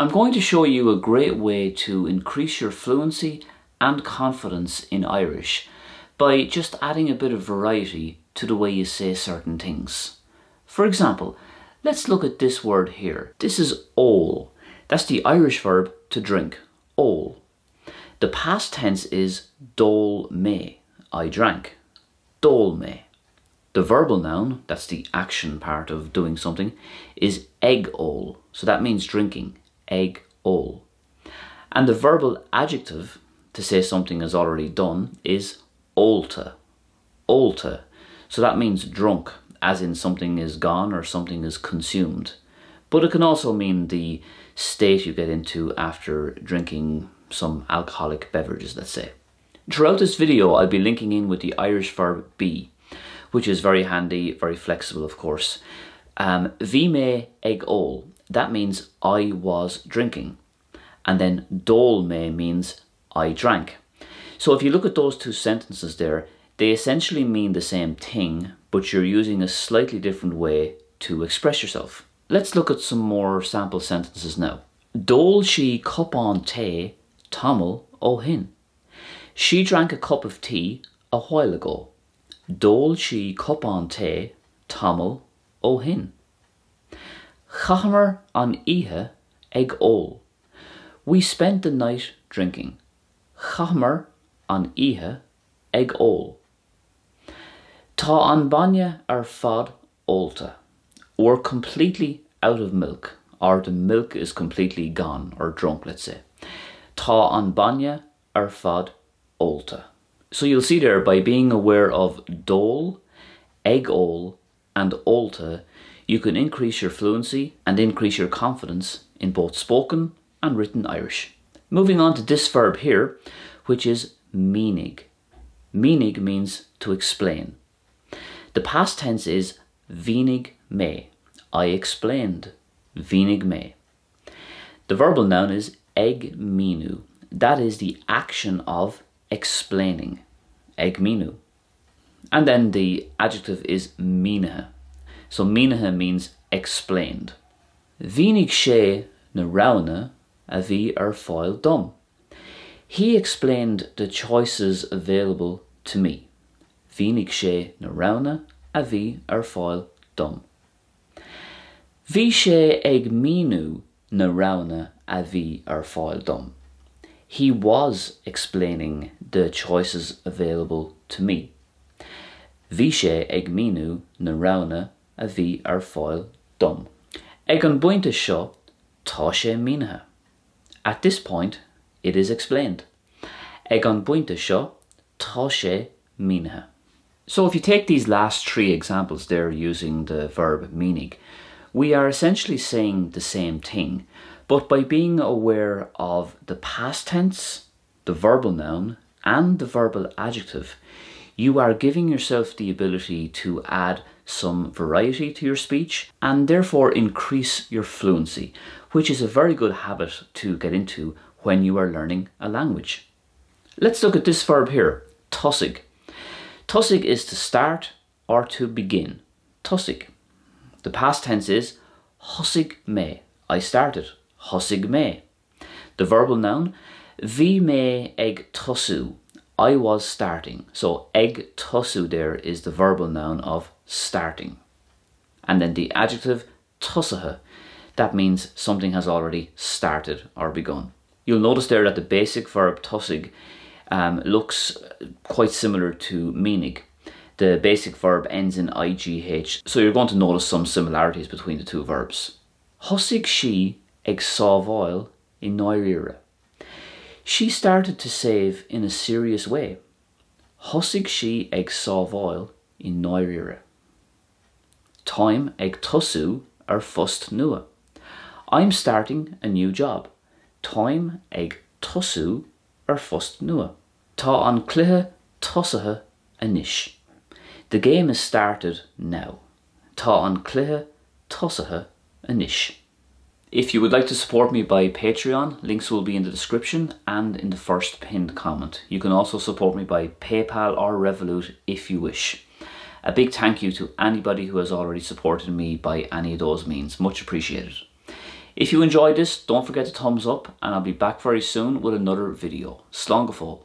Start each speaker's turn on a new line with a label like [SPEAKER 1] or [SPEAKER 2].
[SPEAKER 1] I'm going to show you a great way to increase your fluency and confidence in Irish by just adding a bit of variety to the way you say certain things. For example, let's look at this word here. This is ól. That's the Irish verb to drink, ól. The past tense is dól me, I drank, dól me. The verbal noun, that's the action part of doing something, is eg ól. So that means drinking, eg ól. And the verbal adjective to say something is already done is olta, olta. So that means drunk, as in something is gone or something is consumed. But it can also mean the state you get into after drinking some alcoholic beverages, let's say. Throughout this video, I'll be linking in with the Irish verb be, which is very handy, very flexible, of course. Bhí mé ag ól, that means I was drinking. And then dól mé means I drank. So if you look at those two sentences there, they essentially mean the same thing, but you're using a slightly different way to express yourself. Let's look at some more sample sentences now. Dól she cupán té tamil ó hin. She drank a cup of tea a while ago. Dól she cupán té tamil ó hin. Chahamar an ihe ag ól. We spent the night drinking. Chahamar an ihe ag ól. Tá an bainne ar fad olta. We're completely out of milk, or the milk is completely gone or drunk, let's say. Tá an bainne ar fad olta. So you'll see there, by being aware of dól, ag ól and olta, you can increase your fluency and increase your confidence in both spoken and written Irish. Moving on to this verb here, which is meanig. Meanig means to explain. The past tense is bhínig mé. I explained, bhínig mé. The verbal noun is ag mínu. That is the action of explaining, ag mínu. And then the adjective is mínaithe. So mínaithe means explained. Bhínig sé na rogna a bhí ar fáil dom. He explained the choices available to me. Bhínig sé na rogna a bhí ar fáil dom. Bhí sé ag mínu na rogna a bhí ar fáil dom. He was explaining the choices available to me. Bhí sé ag mínu na rogna a bhí ar fáil dom. Ag an buinte seo, tá sé mínaithe. At this point, it is explained. Ag an buinte seo, tá sé mínaithe. So if you take these last three examples there using the verb meanig, we are essentially saying the same thing, but by being aware of the past tense, the verbal noun, and the verbal adjective, you are giving yourself the ability to add some variety to your speech and therefore increase your fluency, which is a very good habit to get into when you are learning a language. Let's look at this verb here, tosig. Tosig is to start or to begin. Tosig. The past tense is hosig me. I started. Hosig me. The verbal noun, bhí mé ag tosu. I was starting. So ag tosu there is the verbal noun of starting. And then the adjective tosaithe. That means something has already started or begun. You'll notice there that the basic verb tosig looks quite similar to meanig. The basic verb ends in IGH, so you're going to notice some similarities between the two verbs. Hosig she ag sábháil I ndáiríre. She started to save in a serious way. Hosig she ag sábháil I ndáiríre. Time ag tosú ar fust nua. I'm starting a new job. Time ag tosú ar fust nua. Tá an cluiche tosaithe anois. The game is started now. Tá an cluiche tosaithe anois. If you would like to support me by Patreon, links will be in the description and in the first pinned comment. You can also support me by PayPal or Revolut if you wish. A big thank you to anybody who has already supported me by any of those means. Much appreciated. If you enjoyed this, don't forget to thumbs up, and I'll be back very soon with another video. Slán go fóill.